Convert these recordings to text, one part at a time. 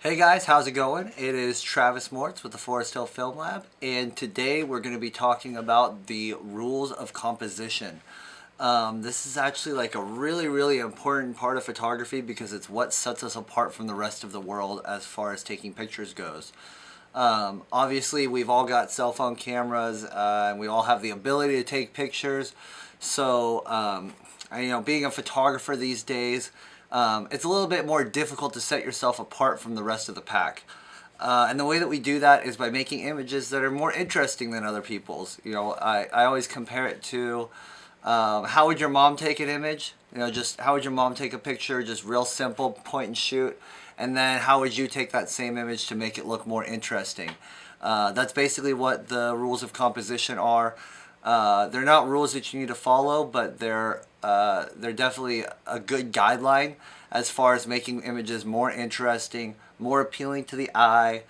Hey guys, how's it going? It is Travis Mortz with the Forest Hill Film Lab, and today we're going to be talking about the rules of composition. This is actually like a really important part of photography because it's what sets us apart from the rest of the world as far as taking pictures goes. Obviously, we've all got cell phone cameras, and we all have the ability to take pictures. So, being a photographer these days, it's a little bit more difficult to set yourself apart from the rest of the pack. And the way that we do that is by making images that are more interesting than other people's. I always compare it to how would your mom take an image? Just how would your mom take a picture? Just real simple, point and shoot. And then how would you take that same image to make it look more interesting? That's basically what the rules of composition are. They're not rules that you need to follow, but they're definitely a good guideline as far as making images more interesting, more appealing to the eye.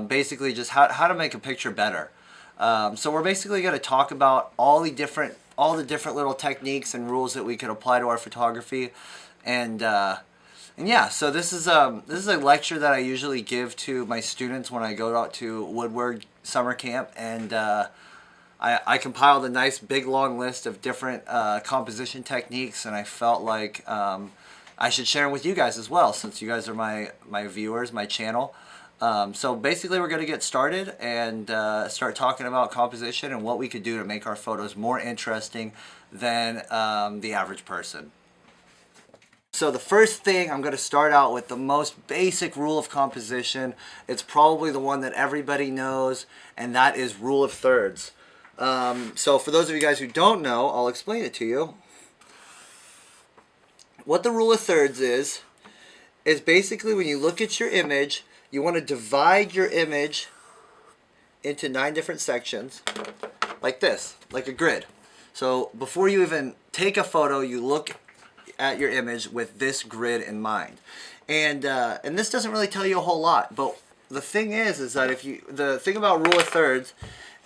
Basically, just how to make a picture better. So we're basically going to talk about all the different little techniques and rules that we could apply to our photography, and yeah, so this is a lecture that I usually give to my students when I go out to Woodward summer camp, and I compiled a nice big long list of different composition techniques, and I felt like I should share them with you guys as well, since you guys are my viewers, my channel. So basically we're going to get started and start talking about composition and what we could do to make our photos more interesting than the average person. So the first thing, I'm going to start out with the most basic rule of composition. It's probably the one that everybody knows, and that is rule of thirds. So for those of you guys who don't know, I'll explain it to you. What the rule of thirds is basically when you look at your image, you want to divide your image into 9 different sections, like this, like a grid. So before you even take a photo, you look at your image with this grid in mind. And this doesn't really tell you a whole lot, but the thing is that the thing about rule of thirds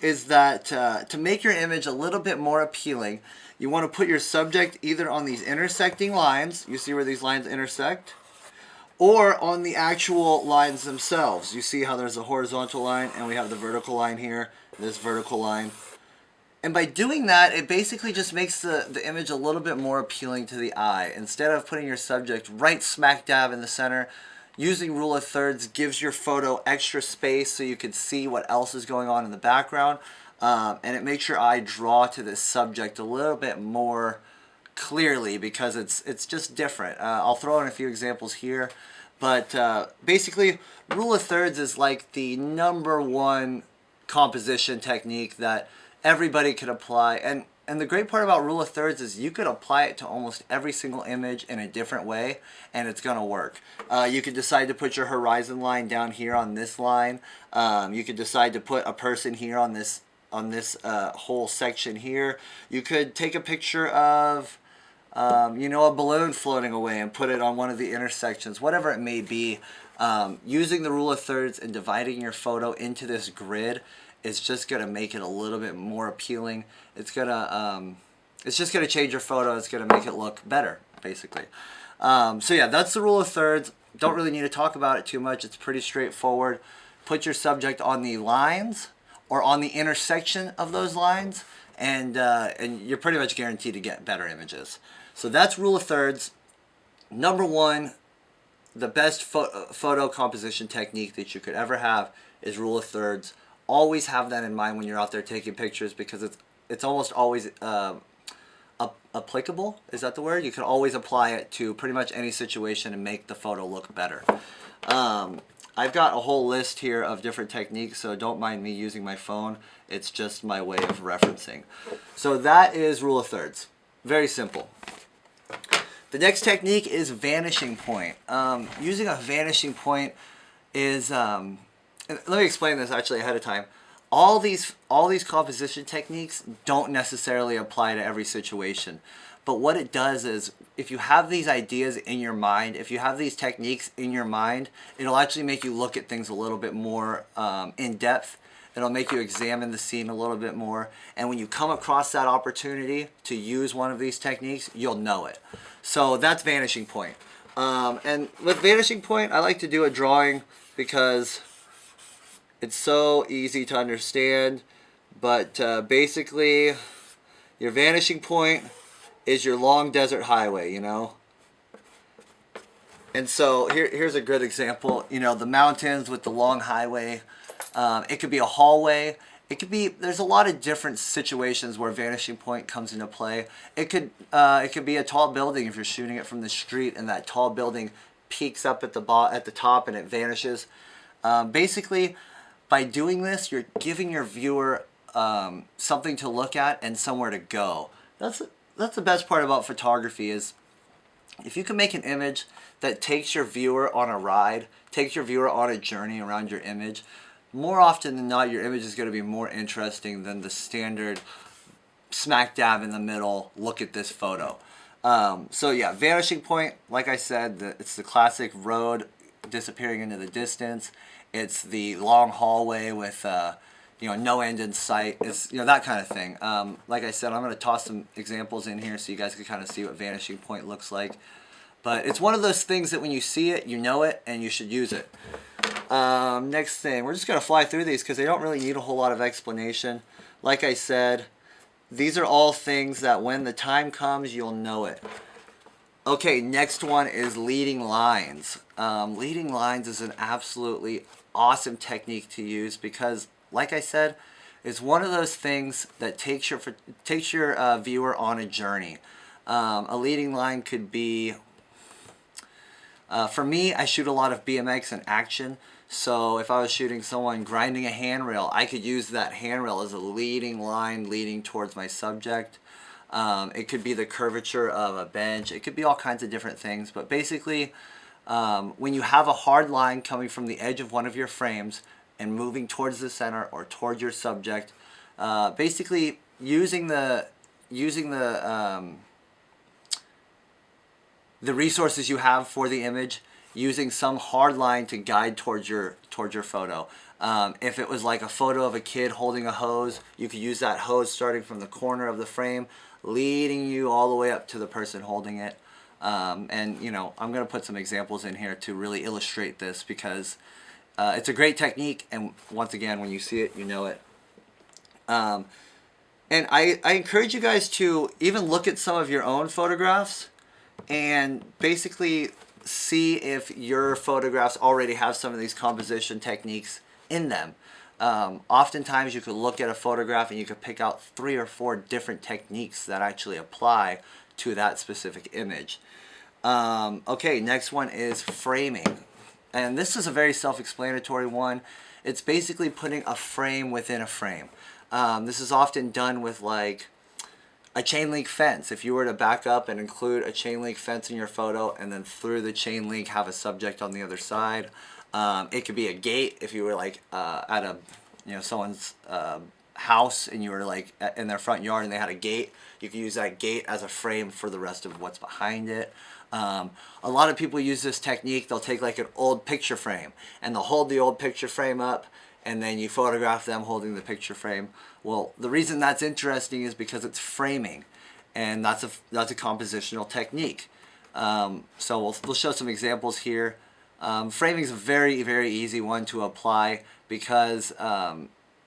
is that to make your image a little bit more appealing, you want to put your subject either on these intersecting lines, you see where these lines intersect, or on the actual lines themselves. You see how there's a horizontal line and we have the vertical line here, this vertical line. And by doing that, it basically just makes the image a little bit more appealing to the eye. Instead of putting your subject right smack dab in the center, using rule of thirds gives your photo extra space so you can see what else is going on in the background. And it makes your eye draw to this subject a little bit more clearly because it's just different. I'll throw in a few examples here. But basically, rule of thirds is like the #1 composition technique that everybody could apply. And the great part about rule of thirds is you could apply it to almost every single image in a different way, and it's going to work. You could decide to put your horizon line down here on this line. You could decide to put a person here on this whole section here. You could take a picture of a balloon floating away and put it on one of the intersections, whatever it may be. Using the rule of thirds and dividing your photo into this grid is just going to make it a little bit more appealing. It's just going to change your photo. It's going to make it look better, basically. So yeah, that's the rule of thirds. Don't really need to talk about it too much. It's pretty straightforward. Put your subject on the lines or on the intersection of those lines, and you're pretty much guaranteed to get better images. So that's rule of thirds. #1, the best photo composition technique that you could ever have is rule of thirds. Always have that in mind when you're out there taking pictures because it's almost always applicable. Is that the word? You can always apply it to pretty much any situation and make the photo look better. I've got a whole list here of different techniques, so don't mind me using my phone. It's just my way of referencing. So that is rule of thirds. Very simple. The next technique is vanishing point. Using a vanishing point is, let me explain this actually ahead of time. All these composition techniques don't necessarily apply to every situation. But what it does is, if you have these ideas in your mind, if you have these techniques in your mind, it'll actually make you look at things a little bit more in depth. It'll make you examine the scene a little bit more. And when you come across that opportunity to use one of these techniques, you'll know it. So that's vanishing point. And with Vanishing Point, I like to do a drawing because it's so easy to understand. But basically, your vanishing point is your long desert highway, you know? And so here's a good example. You know, the mountains with the long highway. It could be a hallway. It could be, there's a lot of different situations where vanishing point comes into play. It could be a tall building if you're shooting it from the street and that tall building peaks up at the top and it vanishes. Basically, by doing this, you're giving your viewer something to look at and somewhere to go. That's the best part about photography is if you can make an image that takes your viewer on a ride, takes your viewer on a journey around your image, more often than not, your image is going to be more interesting than the standard smack dab in the middle, look at this photo. So yeah, vanishing point, like I said, it's the classic road disappearing into the distance. It's the long hallway with no end in sight. It's that kind of thing. Like I said, I'm going to toss some examples in here so you guys can kind of see what vanishing point looks like. But it's one of those things that when you see it, you know it, and you should use it. Next thing, we're just going to fly through these because they don't really need a whole lot of explanation. Like I said, these are all things that when the time comes, you'll know it. Okay, next one is leading lines. Leading lines is an absolutely awesome technique to use because, like I said, it's one of those things that takes your viewer on a journey. A leading line could be, for me, I shoot a lot of BMX and action. So if I was shooting someone grinding a handrail, I could use that handrail as a leading line leading towards my subject. It could be the curvature of a bench. It could be all kinds of different things. But basically, when you have a hard line coming from the edge of one of your frames and moving towards the center or towards your subject, basically using the resources you have for the image, using some hard line to guide towards your photo. If it was like a photo of a kid holding a hose, you could use that hose starting from the corner of the frame, leading you all the way up to the person holding it. And I'm going to put some examples in here to really illustrate this because it's a great technique, and once again, when you see it, you know it. And I encourage you guys to even look at some of your own photographs and basically see if your photographs already have some of these composition techniques in them. Oftentimes you could look at a photograph and you could pick out 3 or 4 different techniques that actually apply to that specific image. Okay, next one is framing. And this is a very self-explanatory one. It's basically putting a frame within a frame. This is often done with like a chain link fence. If you were to back up and include a chain link fence in your photo and then through the chain link have a subject on the other side. It could be a gate if you were like at a someone's house and you were like in their front yard and they had a gate. You could use that gate as a frame for the rest of what's behind it. A lot of people use this technique. They'll take like an old picture frame and they'll hold the old picture frame up and then you photograph them holding the picture frame. Well, the reason that's interesting is because it's framing, and that's a compositional technique. So we'll show some examples here. Framing is a very, very easy one to apply because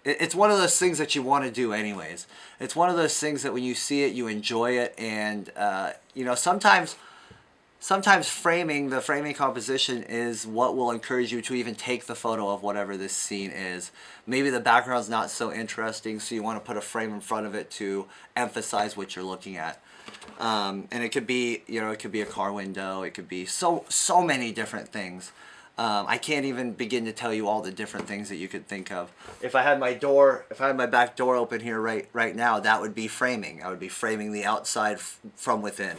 it's one of those things that you want to do anyways. It's one of those things that when you see it, you enjoy it, and sometimes framing, the framing composition is what will encourage you to even take the photo of whatever this scene is. Maybe the background's not so interesting, so you want to put a frame in front of it to emphasize what you're looking at. And it could be, it could be a car window. It could be so many different things. I can't even begin to tell you all the different things that you could think of. If I had my back door open here right now, that would be framing. I would be framing the outside from within.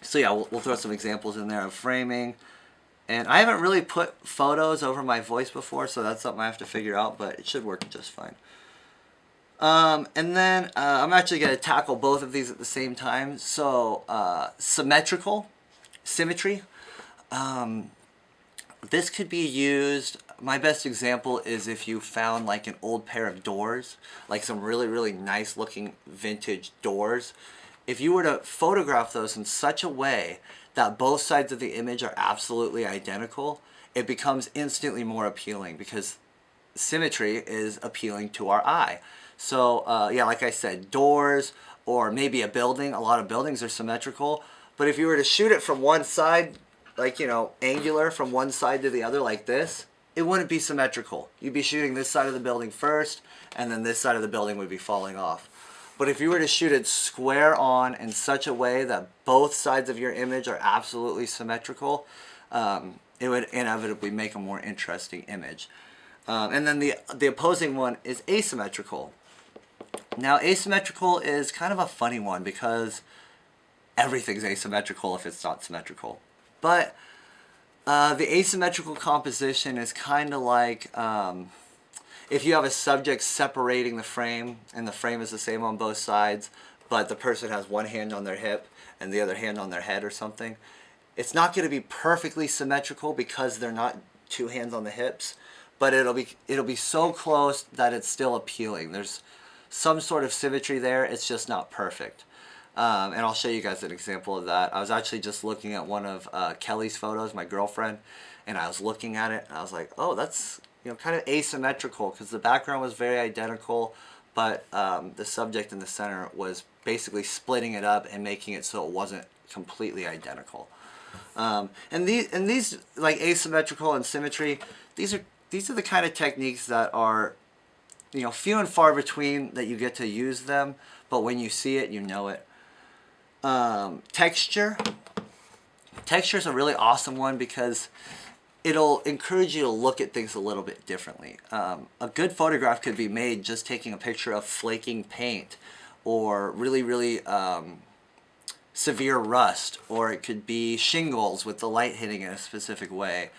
So yeah, we'll throw some examples in there of framing. And I haven't really put photos over my voice before, so that's something I have to figure out, but it should work just fine. And then I'm actually going to tackle both of these at the same time. So symmetry. This could be used, my best example is if you found like an old pair of doors, like some really, really nice looking vintage doors, if you were to photograph those in such a way that both sides of the image are absolutely identical, it becomes instantly more appealing because symmetry is appealing to our eye. So yeah, like I said, doors or maybe a building. A lot of buildings are symmetrical, but if you were to shoot it from one side, like, you know, angular from one side to the other like this, it wouldn't be symmetrical. You'd be shooting this side of the building first, and then this side of the building would be falling off. But if you were to shoot it square on in such a way that both sides of your image are absolutely symmetrical, it would inevitably make a more interesting image. And then the opposing one is asymmetrical. Now, asymmetrical is kind of a funny one because everything's asymmetrical if it's not symmetrical. But the asymmetrical composition is kind of like if you have a subject separating the frame and the frame is the same on both sides, but the person has one hand on their hip and the other hand on their head or something. It's not going to be perfectly symmetrical because they're not two hands on the hips, but it'll be so close that it's still appealing. There's some sort of symmetry there. It's just not perfect. And I'll show you guys an example of that. I was actually just looking at one of Kelly's photos, my girlfriend, and I was looking at it and I was like, oh, that's, you know, kind of asymmetrical because the background was very identical, but the subject in the center was basically splitting it up and making it so it wasn't completely identical. And these like asymmetrical and symmetry, these are the kind of techniques that are, you know, few and far between that you get to use them, but when you see it, you know it. Texture is a really awesome one because it'll encourage you to look at things a little bit differently. A good photograph could be made just taking a picture of flaking paint or really severe rust, or it could be shingles with the light hitting in a specific way,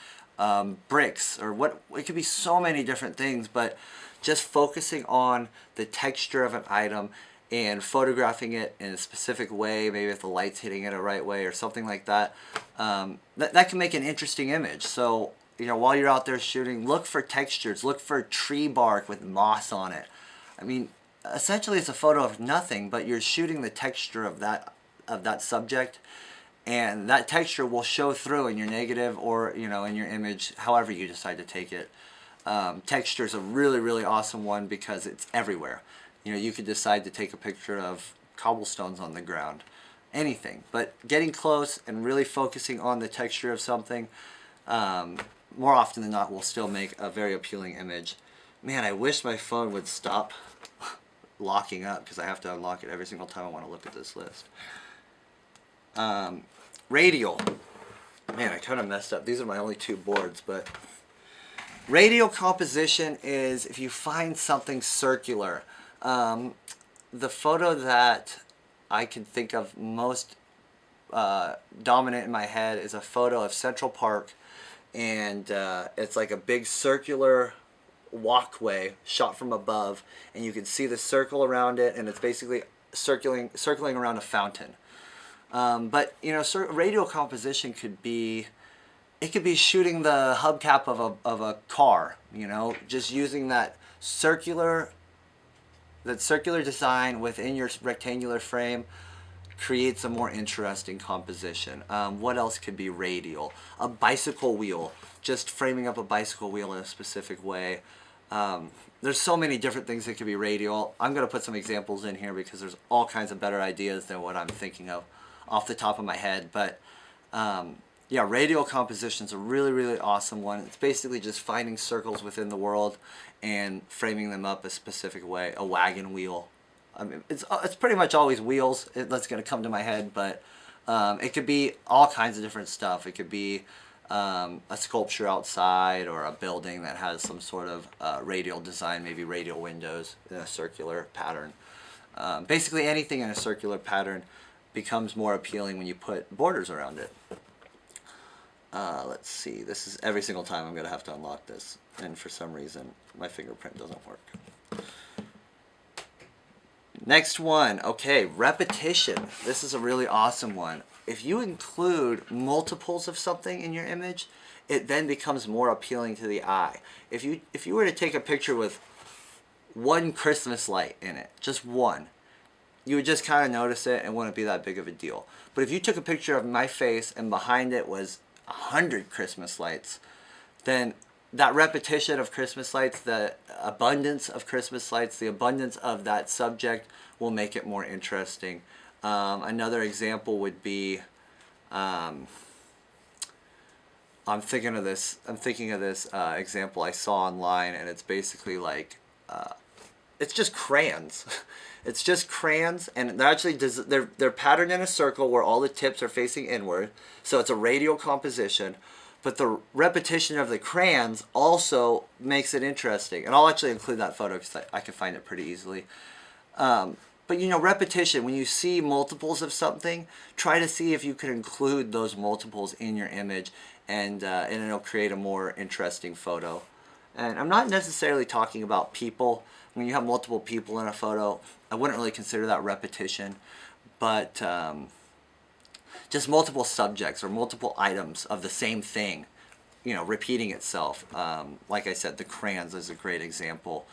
bricks, or what, it could be so many different things, but just focusing on the texture of an item and photographing it in a specific way, maybe if the light's hitting it a right way or something like that, that can make an interesting image. So, you know, while you're out there shooting, look for textures, look for tree bark with moss on it. I mean, essentially it's a photo of nothing, but you're shooting the texture of that subject, and that texture will show through in your negative or, you know, in your image, however you decide to take it. Texture is a really awesome one because it's everywhere. You know, you could decide to take a picture of cobblestones on the ground, anything, but getting close and really focusing on the texture of something, more often than not, will still make a very appealing image. Man, I wish my phone would stop locking up because I have to unlock it every single time I want to look at this list. Radial. Man, I kind of messed up. These are my only two boards, but radial composition is if you find something circular. The photo that I can think of most dominant in my head is a photo of Central Park, and it's like a big circular walkway shot from above, and you can see the circle around it, and it's basically circling around a fountain. But you know, radial composition could be, it could be shooting the hubcap of a car. You know, just using that circular design within your rectangular frame creates a more interesting composition. What else could be radial? A bicycle wheel, just framing up a bicycle wheel in a specific way. There's so many different things that could be radial. I'm going to put some examples in here because there's all kinds of better ideas than what I'm thinking of off the top of my head. But yeah, radial composition is a really awesome one. It's basically just finding circles within the world and framing them up a specific way. A wagon wheel. I mean, it's pretty much always wheels. That's going to come to my head, but it could be all kinds of different stuff. It could be a sculpture outside or a building that has some sort of radial design, maybe radial windows in a circular pattern. Basically anything in a circular pattern becomes more appealing when you put borders around it. Let's see, this is every single time I'm going to have to unlock this, and for some reason my fingerprint doesn't work. Next one, okay, repetition. This is a really awesome one. If you include multiples of something in your image, it then becomes more appealing to the eye. If you were to take a picture with one Christmas light in it, just one, you would just kind of notice it and wouldn't be that big of a deal. But if you took a picture of my face and behind it was 100 Christmas lights, then that repetition of Christmas lights, the abundance of Christmas lights, the abundance of that subject will make it more interesting. Another example would be, I'm thinking of this example I saw online, and it's basically like, it's just crayons. It's just crayons, and they're actually they're patterned in a circle where all the tips are facing inward, so it's a radial composition. But the repetition of the crayons also makes it interesting, and I'll actually include that photo because I can find it pretty easily. But you know, repetition, when you see multiples of something, try to see if you can include those multiples in your image, and it'll create a more interesting photo. And I'm not necessarily talking about people. When you have multiple people in a photo, I wouldn't really consider that repetition, but just multiple subjects or multiple items of the same thing, you know, repeating itself. Like I said, the crayons is a great example.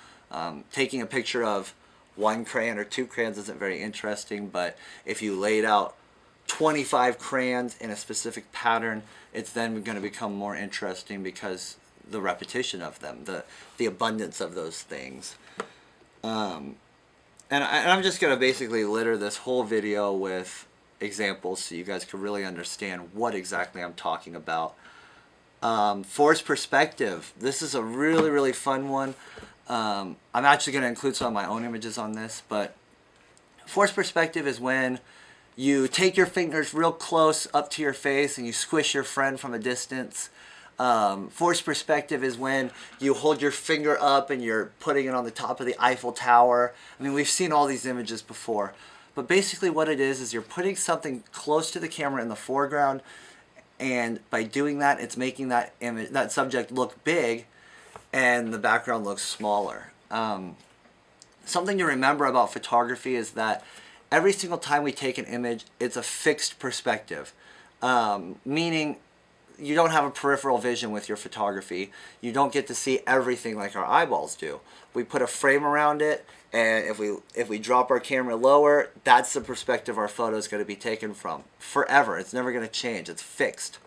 Taking a picture of one crayon or two crayons isn't very interesting, but if you laid out 25 crayons in a specific pattern, it's then going to become more interesting because the repetition of them, the abundance of those things. And I'm just going to basically litter this whole video with examples so you guys can really understand what exactly I'm talking about. Forced perspective. This is a really, really fun one. I'm actually going to include some of my own images on this, but forced perspective is when you take your fingers real close up to your face and you squish your friend from a distance. Forced perspective is when you hold your finger up and you're putting it on the top of the Eiffel Tower. I mean, we've seen all these images before. But basically what it is you're putting something close to the camera in the foreground, and by doing that, it's making that image, that subject look big, and the background looks smaller. Something to remember about photography is that every single time we take an image, it's a fixed perspective, meaning you don't have a peripheral vision with your photography. You don't get to see everything like our eyeballs do. We put a frame around it, and if we drop our camera lower, that's the perspective our photo is going to be taken from forever. It's never going to change. It's fixed.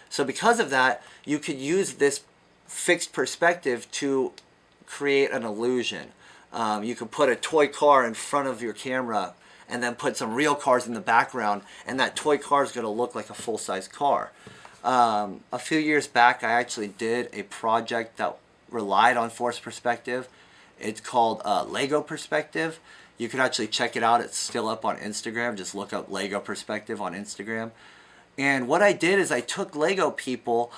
So because of that, you could use this fixed perspective to create an illusion. You could put a toy car in front of your camera and then put some real cars in the background, and that toy car is going to look like a full-size car. A few years back, I actually did a project that relied on forced perspective. It's called Lego Perspective. You can actually check it out. It's still up on Instagram. Just look up Lego Perspective on Instagram. And what I did is I took Lego people,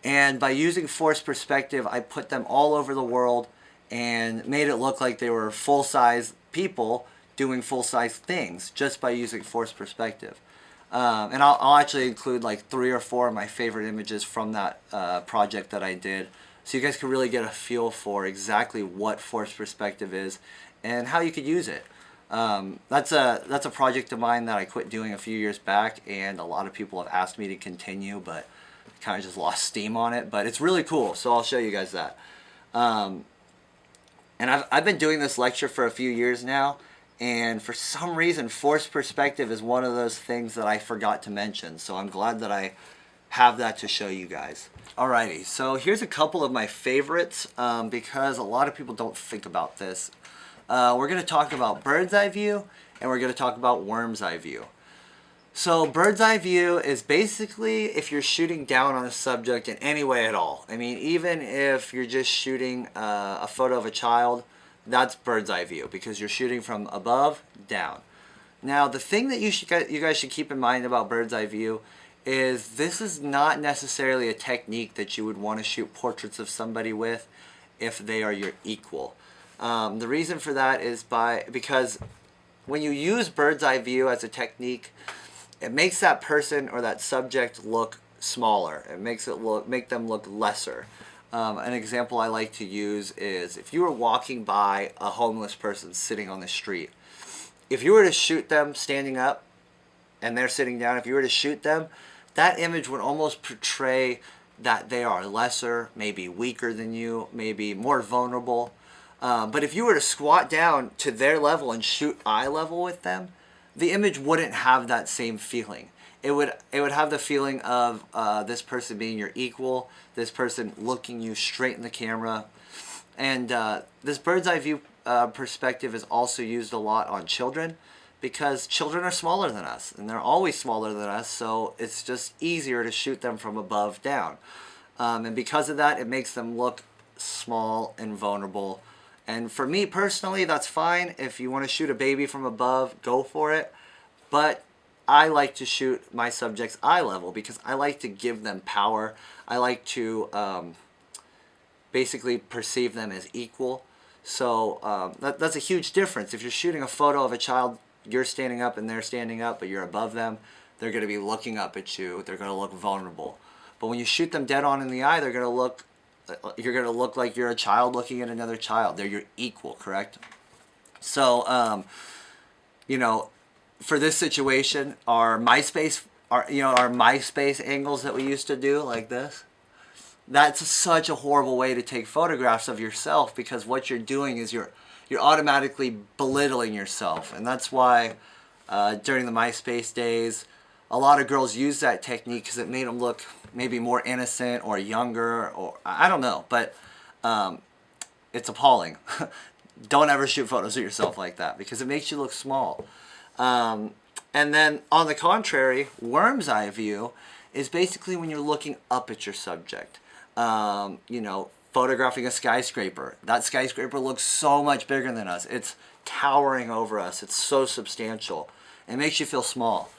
and by using forced perspective, I put them all over the world and made it look like they were full-size people doing full-size things just by using forced perspective. And I'll actually include like 3 or 4 of my favorite images from that project that I did, so you guys can really get a feel for exactly what forced perspective is and how you could use it. That's a project of mine that I quit doing a few years back, and a lot of people have asked me to continue, but I kind of just lost steam on it. But it's really cool, so I'll show you guys that. And I've been doing this lecture for a few years now, and for some reason forced perspective is one of those things that I forgot to mention, so I'm glad that I have that to show you guys. Alrighty, so here's a couple of my favorites, because a lot of people don't think about this. We're going to talk about bird's eye view, and we're going to talk about worm's eye view. So bird's eye view is basically if you're shooting down on a subject in any way at all. I mean, even if you're just shooting a photo of a child, that's bird's eye view, because you're shooting from above down. Now, the thing that you guys should keep in mind about bird's eye view is this is not necessarily a technique that you would want to shoot portraits of somebody with if they are your equal. The reason for that is because when you use bird's eye view as a technique, it makes that person or that subject look smaller. It makes make them look lesser. An example I like to use is if you were walking by a homeless person sitting on the street. If you were to shoot them standing up and they're sitting down, if you were to shoot them, that image would almost portray that they are lesser, maybe weaker than you, maybe more vulnerable. But if you were to squat down to their level and shoot eye level with them, the image wouldn't have that same feeling. It would have the feeling of this person being your equal, this person looking you straight in the camera. And this bird's eye view perspective is also used a lot on children, because children are smaller than us, and they're always smaller than us, so it's just easier to shoot them from above down. And because of that, it makes them look small and vulnerable. And for me personally, that's fine. If you want to shoot a baby from above, go for it. But I like to shoot my subjects eye level because I like to give them power. I like to basically perceive them as equal. So that's a huge difference. If you're shooting a photo of a child, you're standing up and they're standing up, but you're above them, they're going to be looking up at you. They're going to look vulnerable. But when you shoot them dead on in the eye, you're going to look like you're a child looking at another child. They're your equal, correct? So, you know, for this situation, our MySpace angles that we used to do like this, that's such a horrible way to take photographs of yourself, because what you're doing is you're automatically belittling yourself. And that's why during the MySpace days, a lot of girls use that technique because it made them look maybe more innocent or younger, or I don't know, but it's appalling. Don't ever shoot photos of yourself like that because it makes you look small. And then on the contrary, worm's eye view is basically when you're looking up at your subject. You know, photographing a skyscraper. That skyscraper looks so much bigger than us. It's towering over us. It's so substantial. It makes you feel small.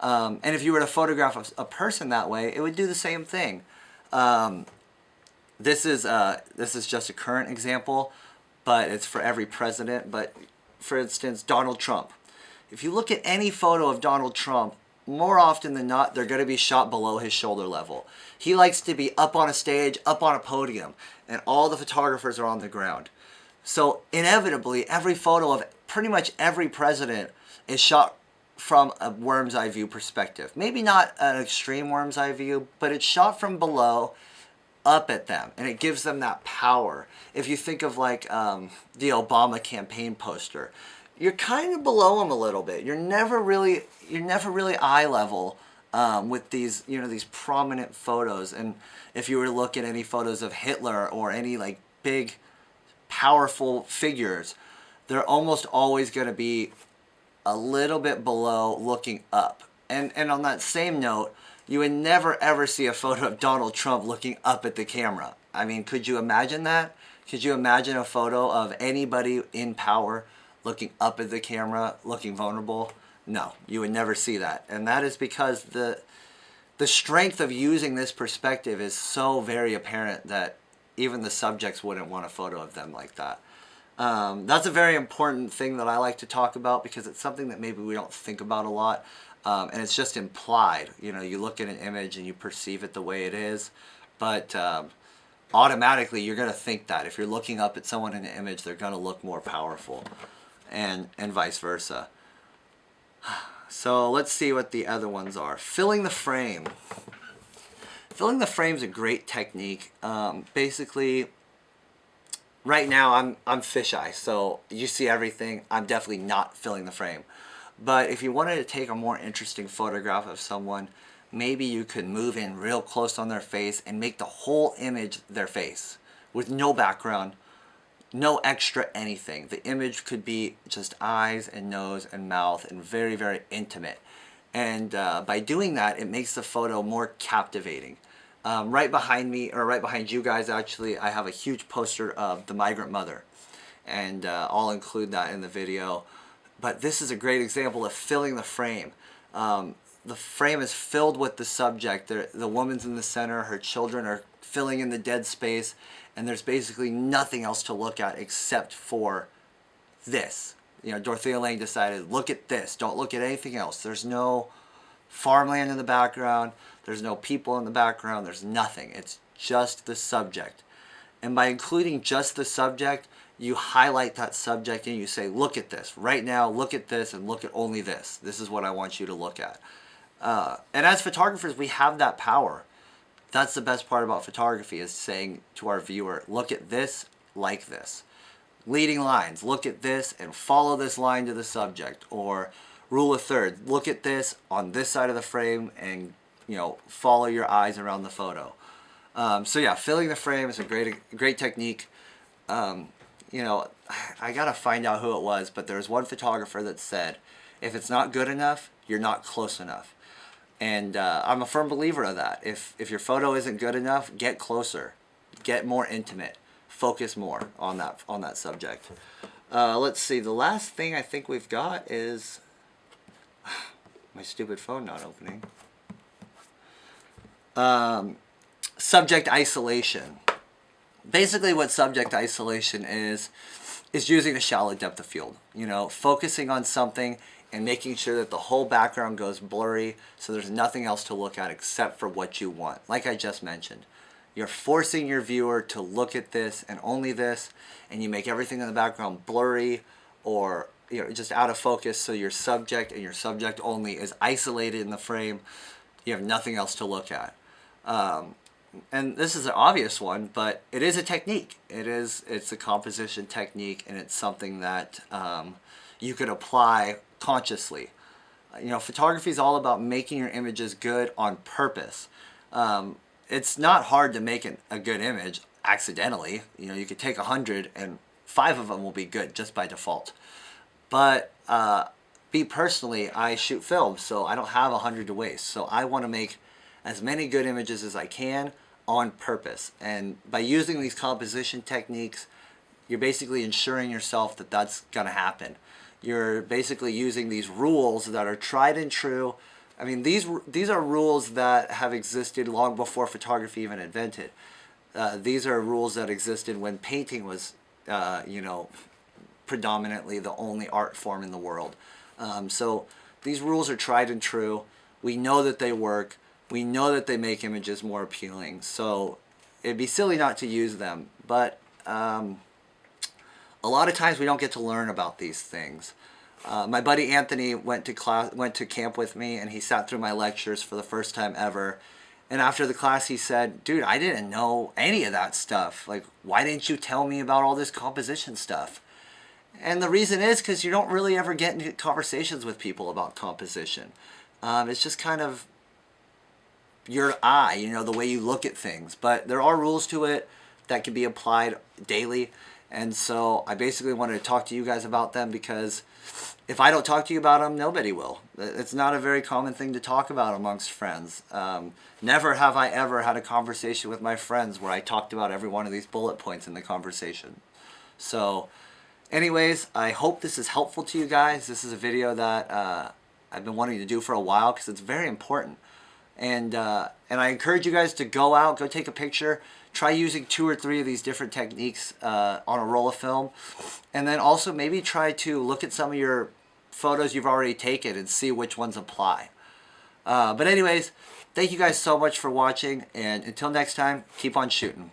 And if you were to photograph a person that way, it would do the same thing. This is just a current example, but it's for every president. But for instance, Donald Trump. If you look at any photo of Donald Trump, more often than not, they're going to be shot below his shoulder level. He likes to be up on a stage, up on a podium, and all the photographers are on the ground. So inevitably, every photo of pretty much every president is shot from a worm's eye view perspective. Maybe not an extreme worm's eye view, but it's shot from below, up at them, and it gives them that power. If you think of like the Obama campaign poster, you're kind of below them a little bit. You're never really eye level with these, you know, these prominent photos. And if you were to look at any photos of Hitler or any like big, powerful figures, they're almost always going to be a little bit below, looking up. And on that same note, you would never ever see a photo of Donald Trump looking up at the camera. I mean, could you imagine that? Could you imagine a photo of anybody in power looking up at the camera, looking vulnerable? No, you would never see that. And that is because the strength of using this perspective is so very apparent that even the subjects wouldn't want a photo of them like that. That's a very important thing that I like to talk about because it's something that maybe we don't think about a lot. And it's just implied. You know, you look at an image and you perceive it the way it is. But automatically you're going to think that. If you're looking up at someone in an image, they're going to look more powerful. And vice versa. So let's see what the other ones are. Filling the frame. Filling the frame is a great technique. Basically, right now I'm fisheye, so you see everything. I'm definitely not filling the frame. But if you wanted to take a more interesting photograph of someone, maybe you could move in real close on their face and make the whole image their face with no background, no extra anything. The image could be just eyes and nose and mouth and very, very intimate. And by doing that, it makes the photo more captivating. Right behind me, or right behind you guys actually, I have a huge poster of the migrant mother. And I'll include that in the video. But this is a great example of filling the frame. The frame is filled with the subject. The woman's in the center, her children are filling in the dead space, and there's basically nothing else to look at except for this. You know, Dorothea Lange decided, look at this, don't look at anything else. There's no farmland in the background, there's no people in the background, there's nothing. It's just the subject. And by including just the subject, you highlight that subject and you say, look at this. Right now, look at this and look at only this. This is what I want you to look at. And as photographers, we have that power. That's the best part about photography, is saying to our viewer, look at this, like this. leading lines. Look at this and follow this line to the subject. Or rule of thirds. Look at this on this side of the frame and, you know, follow your eyes around the photo. So yeah, filling the frame is a great technique. You know, I gotta find out who it was, but there's one photographer that said, if it's not good enough, you're not close enough. And I'm a firm believer of that. If your photo isn't good enough, get closer, get more intimate, focus more on that subject. Let's see. The last thing I think we've got is my stupid phone not opening. Subject isolation. Basically, what subject isolation is using a shallow depth of field. You know, focusing on something and making sure that the whole background goes blurry so there's nothing else to look at except for what you want. Like I just mentioned, you're forcing your viewer to look at this and only this, and you make everything in the background blurry or, you know, just out of focus, so your subject and your subject only is isolated in the frame. You have nothing else to look at. And this is an obvious one, but it is a technique. It's a composition technique, and it's something that you could apply consciously. You know, photography is all about making your images good on purpose. It's not hard to make a good image accidentally. You know, you could take 100 and 5 of them will be good just by default. But me personally, I shoot film, so I don't have 100 to waste. So I want to make as many good images as I can on purpose. And by using these composition techniques, you're basically ensuring yourself that that's going to happen. You're basically using these rules that are tried and true. I mean, these are rules that have existed long before photography even invented. These are rules that existed when painting was, you know, predominantly the only art form in the world. So these rules are tried and true. We know that they work. We know that they make images more appealing. So it'd be silly not to use them. But a lot of times we don't get to learn about these things. My buddy Anthony went to camp with me, and he sat through my lectures for the first time ever. And after the class, he said, "Dude, I didn't know any of that stuff. Like, why didn't you tell me about all this composition stuff?" And the reason is because you don't really ever get into conversations with people about composition. It's just kind of your eye, you know, the way you look at things. But there are rules to it that can be applied daily. And so I basically wanted to talk to you guys about them, because if I don't talk to you about them, nobody will. It's not a very common thing to talk about amongst friends. Never have I ever had a conversation with my friends where I talked about every one of these bullet points in the conversation. So anyways, I hope this is helpful to you guys. This is a video that I've been wanting to do for a while because it's very important. And I encourage you guys to go out, go take a picture, try using 2 or 3 of these different techniques on a roll of film, and then also maybe try to look at some of your photos you've already taken and see which ones apply. But anyways, thank you guys so much for watching, and until next time, keep on shooting.